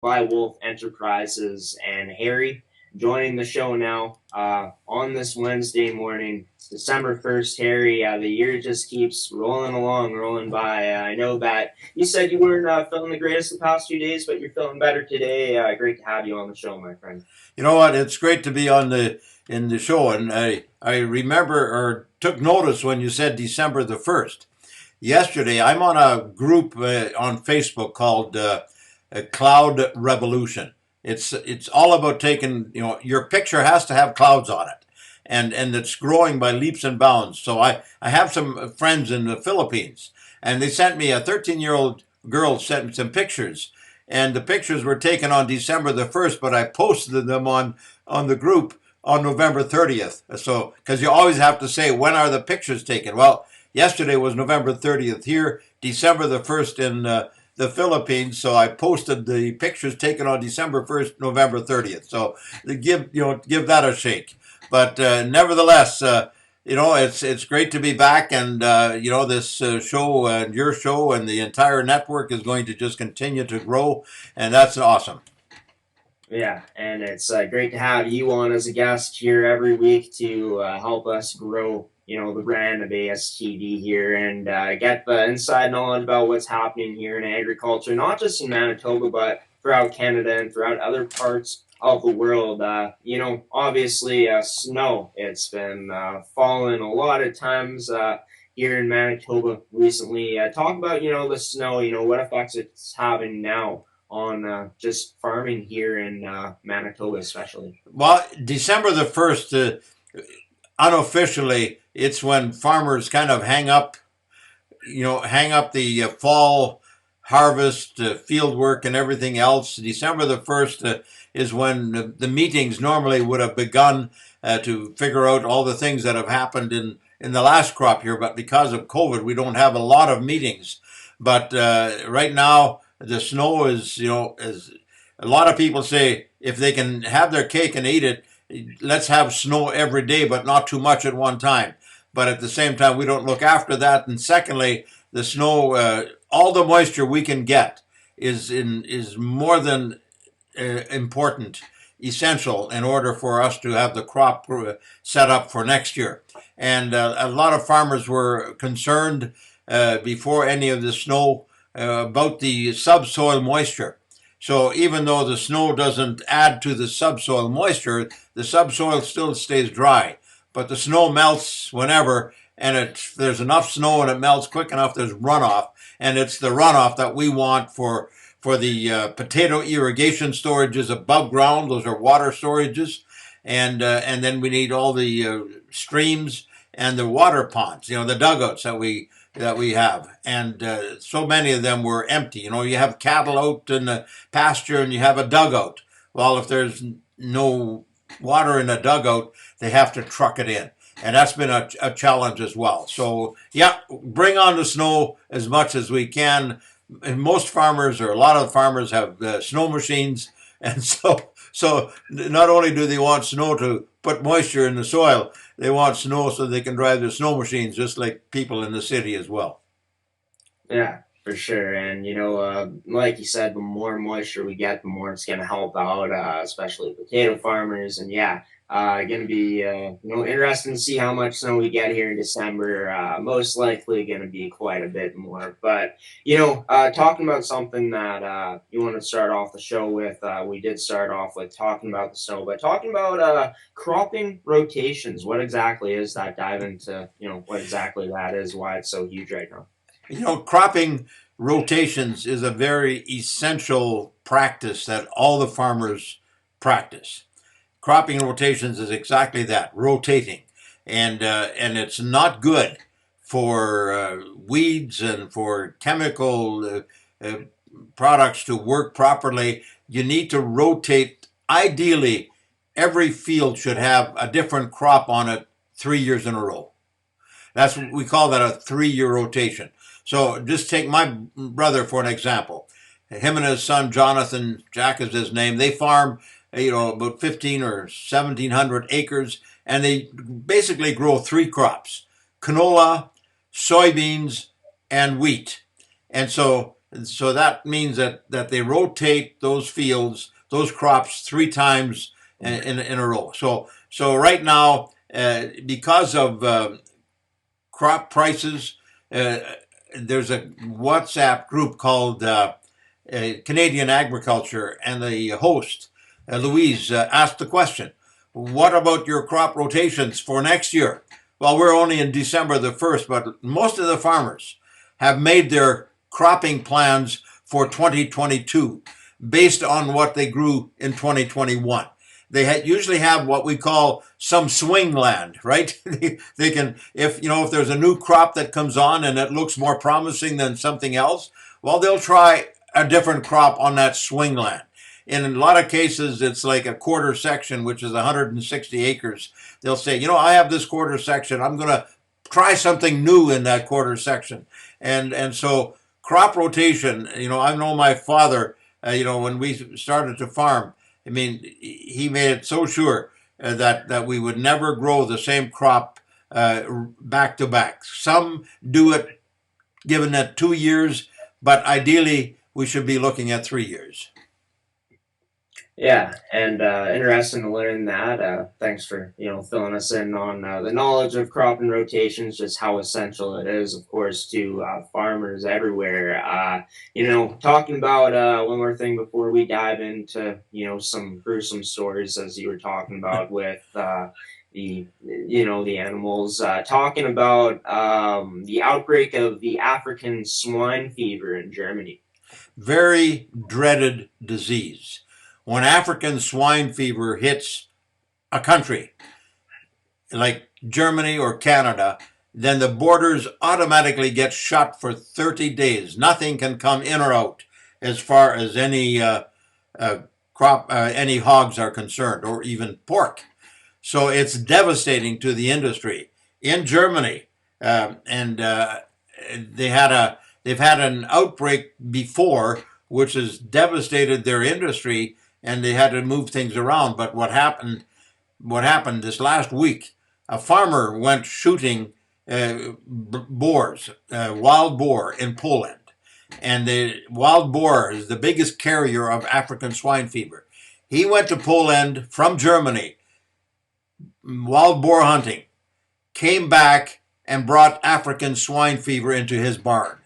by Wolf Enterprises, and Harry joining the show now on this Wednesday morning, December 1st. Harry, the year just keeps rolling along, rolling by. I know that you said you weren't feeling the greatest the past few days, but you're feeling better today. Great to have you on the show, my friend. You know what? It's great to be on the in the show, and I remember or took notice when you said December the 1st. Yesterday, I'm on a group on Facebook called Cloud Revolution. It's all about taking, your picture has to have clouds on it, and it's growing by leaps and bounds. So I have some friends in the Philippines, and they sent me a 13-year-old girl sent me some pictures, and the pictures were taken on December the 1st, but I posted them on the group on November 30th. So because you always have to say when are the pictures taken. Well, yesterday was November 30th here, December the 1st in the Philippines. So I posted the pictures taken on December 1st, November 30th. So give that a shake. But nevertheless, it's great to be back, and this show and your show and the entire network is going to just continue to grow, and that's awesome. Yeah, and it's great to have you on as a guest here every week to help us grow, the brand of ASTD here and get the inside knowledge about what's happening here in agriculture, not just in Manitoba, but throughout Canada and throughout other parts of the world. Obviously, snow. It's been falling a lot of times here in Manitoba recently. Talk about, the snow, what effects it's having now on just farming here in Manitoba, especially. Well, December the 1st, unofficially, it's when farmers kind of hang up the fall harvest, field work, and everything else. December the 1st is when the meetings normally would have begun to figure out all the things that have happened in the last crop year. But because of COVID, we don't have a lot of meetings. But right now, the snow is, as a lot of people say, if they can have their cake and eat it, let's have snow every day, but not too much at one time. But at the same time, we don't look after that. And secondly, the snow, all the moisture we can get is more than important, essential in order for us to have the crop set up for next year. And a lot of farmers were concerned before any of the snow about the subsoil moisture. So even though the snow doesn't add to the subsoil moisture, the subsoil still stays dry. But the snow melts whenever, and there's enough snow and it melts quick enough, there's runoff. And it's the runoff that we want for the potato irrigation storages above ground. Those are water storages. And then we need all the streams and the water ponds, the dugouts that we have, and so many of them were empty. You have cattle out in the pasture, and you have a dugout. Well, if there's no water in a dugout, they have to truck it in, and that's been a challenge as well. So, yeah, bring on the snow as much as we can. And most farmers, or a lot of farmers, have snow machines, and so not only do they want snow to put moisture in the soil, they want snow so they can drive their snow machines, just like people in the city as well. Yeah, for sure. And like you said, the more moisture we get, the more it's going to help out, especially potato farmers. And yeah, going to be interesting to see how much snow we get here in December. Most likely going to be quite a bit more. But talking about something that you want to start off the show with, we did start off with talking about the snow, but talking about cropping rotations. What exactly is that? Dive into what exactly that is, why it's so huge right now. Cropping rotations is a very essential practice that all the farmers practice. Cropping rotations is exactly that, rotating, and it's not good for weeds and for chemical products to work properly. You need to rotate. Ideally, every field should have a different crop on it 3 years in a row. We call that a 3 year rotation. So just take my brother for an example. Him and his son Jonathan, Jack is his name. They farm, about 15 or 1,700 acres, and they basically grow three crops: canola, soybeans, and wheat. And so So that means that they rotate those fields, those crops 3 times in a row. So right now, because of crop prices, uh, there's a WhatsApp group called Canadian Agriculture, and the host, Louise, asked the question, what about your crop rotations for next year? Well, we're only in December the 1st, but most of the farmers have made their cropping plans for 2022 based on what they grew in 2021. They usually have what we call some swing land, right? They can, if there's a new crop that comes on and it looks more promising than something else, well, they'll try a different crop on that swing land. In a lot of cases, it's like a quarter section, which is 160 acres. They'll say, I have this quarter section. I'm going to try something new in that quarter section. And so crop rotation, I know my father, when we started to farm, I mean, he made it so sure that we would never grow the same crop back to back. Some do it given that 2 years, but ideally we should be looking at 3 years. Yeah, and interesting to learn that. Thanks for filling us in on the knowledge of crop and rotations, just how essential it is, of course, to farmers everywhere. Talking about one more thing before we dive into some gruesome stories, as you were talking about with the animals. Talking about the outbreak of the African swine fever in Germany. Very dreaded disease. When African swine fever hits a country like Germany or Canada, then the borders automatically get shut for 30 days. Nothing can come in or out as far as any any hogs are concerned, or even pork. So it's devastating to the industry in Germany, and they've had an outbreak before, which has devastated their industry, and they had to move things around. But what happened? What happened this last week? A farmer went shooting boars, wild boar in Poland, and the wild boar is the biggest carrier of African swine fever. He went to Poland from Germany, wild boar hunting, came back and brought African swine fever into his barn.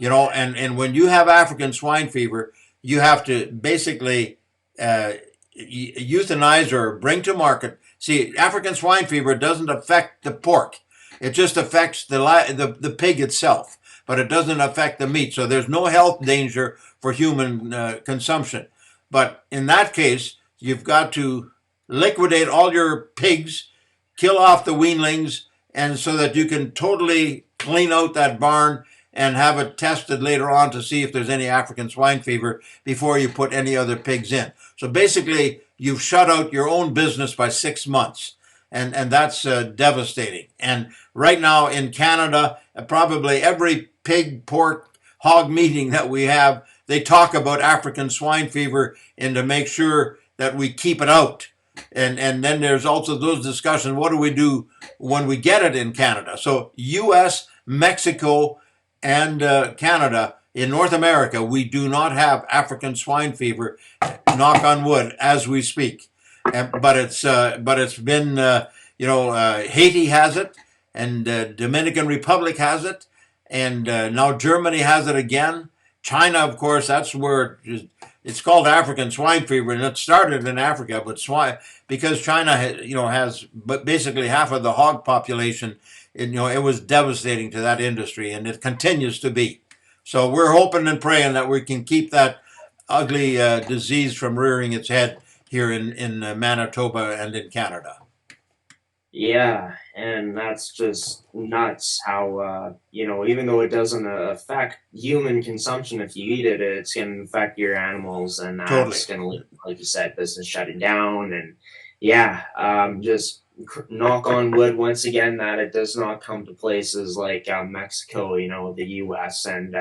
And when you have African swine fever, you have to basically euthanize or bring to market. See, African swine fever doesn't affect the pork; it just affects the pig itself, but it doesn't affect the meat. So there's no health danger for human consumption. But in that case, you've got to liquidate all your pigs, kill off the weanlings, and so that you can totally clean out that barn and have it tested later on to see if there's any African swine fever before you put any other pigs in. So basically, you've shut out your own business by 6 months, and that's devastating. And right now in Canada, probably every pig, pork, hog meeting that we have, they talk about African swine fever and to make sure that we keep it out. And then there's also those discussions, what do we do when we get it in Canada? So US, Mexico, and Canada, in North America, we do not have African swine fever, knock on wood, as we speak. But it's been, Haiti has it, and Dominican Republic has it, and now Germany has it again. China, of course, that's where it's called African swine fever, and it started in Africa. But because China, has basically half of the hog population, it was devastating to that industry, and it continues to be. So we're hoping and praying that we can keep that ugly disease from rearing its head here in Manitoba and in Canada. Yeah, and that's just nuts how, even though it doesn't affect human consumption if you eat it, it's going to affect your animals, and Totally. that's going to, like you said, business shutting down. And yeah, just knock on wood once again that it does not come to places like Mexico, the US, and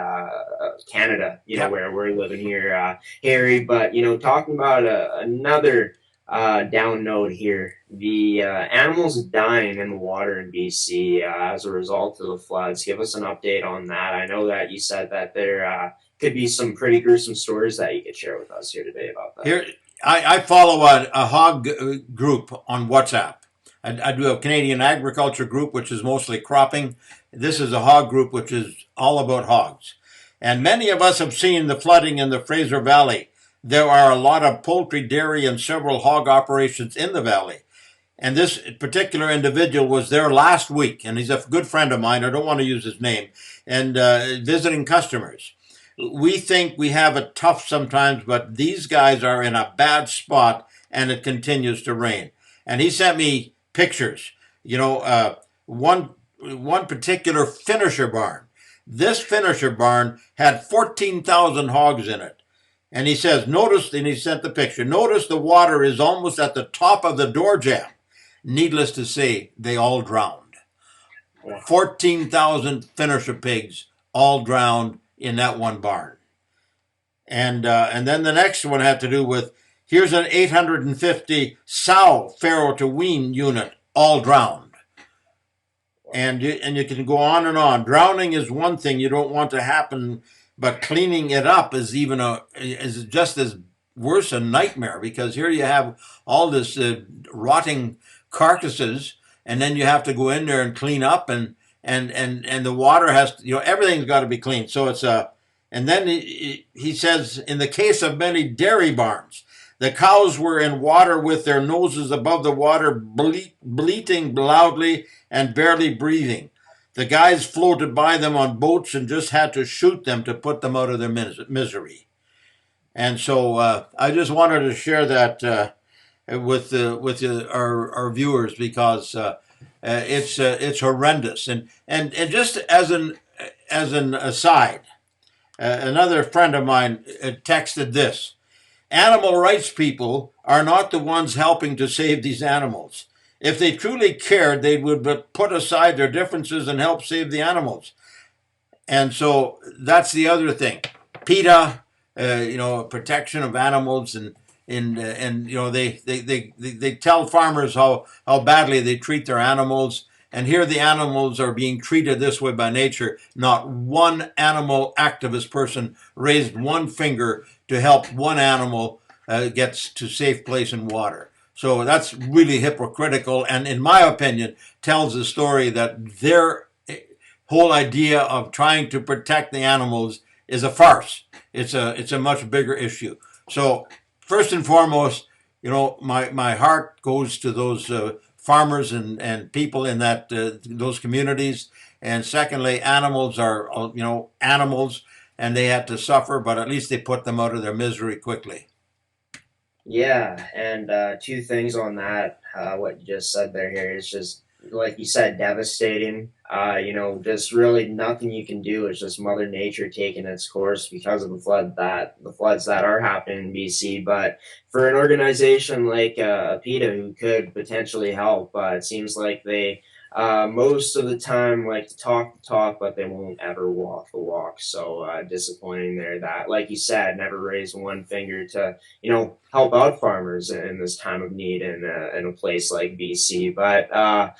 Canada, Yeah. where we're living here, Harry. But, talking about another down note here. The animals dying in the water in BC as a result of the floods. Give us an update on that. I know that you said that they're could be some pretty gruesome stories that you could share with us here today about that. Here, I follow a hog group on WhatsApp. I do a Canadian agriculture group, which is mostly cropping. This is a hog group, which is all about hogs. And many of us have seen the flooding in the Fraser Valley. There are a lot of poultry, dairy, and several hog operations in the valley. And this particular individual was there last week, and he's a good friend of mine. I don't want to use his name, and visiting customers. We think we have it tough sometimes, but these guys are in a bad spot, and it continues to rain. And he sent me pictures. One particular finisher barn. This finisher barn had 14,000 hogs in it. And he says, notice, and he sent the picture, notice the water is almost at the top of the door jamb. Needless to say, they all drowned. 14,000 finisher pigs all drowned in that one barn. And then the next one had to do with, here's an 850 sow farrow to wean unit, all drowned. And you can go on and on. Drowning is one thing you don't want to happen, but cleaning it up is is just as worse a nightmare, because here you have all this rotting carcasses, and then you have to go in there and clean up, and the water has to, everything's got to be cleaned. So it's and then he says, in the case of many dairy barns, the cows were in water with their noses above the water, bleating loudly and barely breathing. The guys floated by them on boats and just had to shoot them to put them out of their misery. And so I just wanted to share that with our viewers, because it's horrendous. And just as an aside, another friend of mine texted this: animal rights people are not the ones helping to save these animals. If they truly cared, they would put aside their differences and help save the animals. And so that's the other thing. PETA, protection of animals, and they tell farmers how badly they treat their animals. And here the animals are being treated this way by nature. Not one animal activist person raised one finger to help one animal get to safe place in water. So that's really hypocritical, and in my opinion, tells the story that their whole idea of trying to protect the animals is a farce. It's a much bigger issue. So first and foremost, my heart goes to those farmers and people in those communities. And secondly, animals are animals, and they had to suffer, but at least they put them out of their misery quickly. Yeah, and two things on that. What you just said there here is just, like you said, devastating. Just really nothing you can do. It's just Mother Nature taking its course because of the floods that are happening in BC. But for an organization like PETA, who could potentially help, it seems like they most of the time like to talk the talk, but they won't ever walk the walk. So disappointing there. That, like you said, never raised one finger to help out farmers in this time of need in a place like BC. But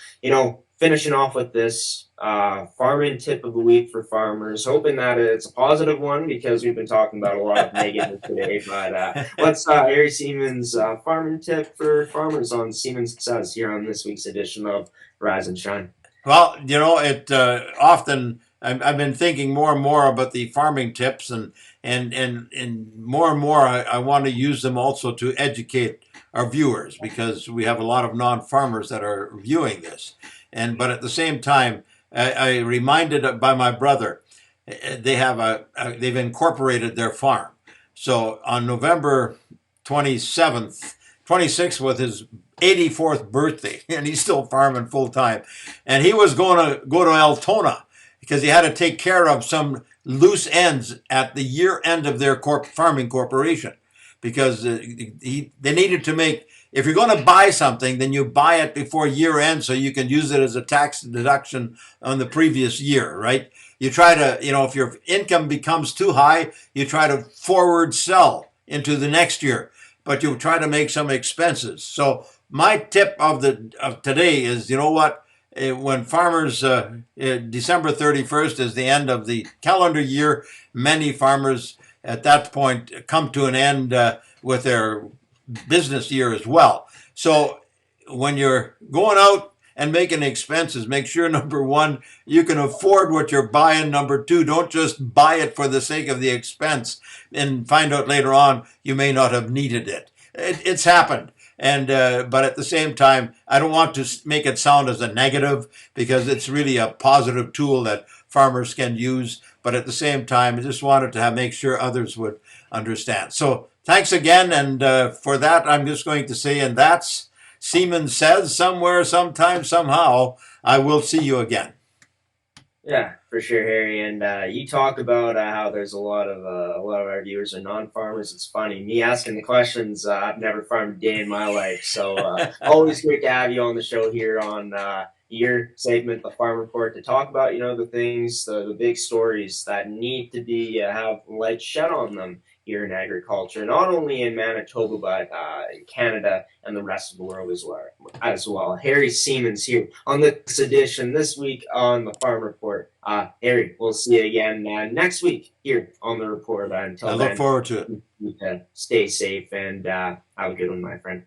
finishing off with this farming tip of the week for farmers, hoping that it's a positive one, because we've been talking about a lot of negative today. But what's Harry Siemens' farming tip for farmers on Siemens Says here on this week's edition of Rise and Shine? Well, it often I've been thinking more and more about the farming tips, and more and more I want to use them also to educate our viewers, because we have a lot of non-farmers that are viewing this. But at the same time, I reminded by my brother, they've incorporated their farm. So on November 26th was his 84th birthday, and he's still farming full time. And he was going to go to Altona because he had to take care of some loose ends at the year end of their farming corporation, because they needed to make, if you're going to buy something, then you buy it before year end so you can use it as a tax deduction on the previous year, right? You try to, if your income becomes too high, you try to forward sell into the next year, but you try to make some expenses. So my tip of today is, when farmers, December 31st is the end of the calendar year. Many farmers at that point come to an end with their business year as well. So when you're going out and making expenses, make sure number one, you can afford what you're buying. Number two, don't just buy it for the sake of the expense and find out later on you may not have needed it. It's happened. And but at the same time, I don't want to make it sound as a negative because it's really a positive tool that farmers can use. But at the same time, I just wanted to make sure others would understand. So thanks again, and for that, I'm just going to say, and that's Siemens says somewhere, sometime, somehow, I will see you again. Yeah, for sure, Harry. And you talk about how there's a lot of our viewers are non-farmers. It's funny me asking the questions. I've never farmed a day in my life, so always great to have you on the show here on your segment, the Farm Report, to talk about the things, the big stories that need to be have light shed on them here in agriculture, not only in Manitoba but in Canada and the rest of the world as well. Harry Siemens here on this edition this week on the Farm Report. Harry, we'll see you again next week here on the report. I Until look then, forward to it. stay safe and have a good one, my friend.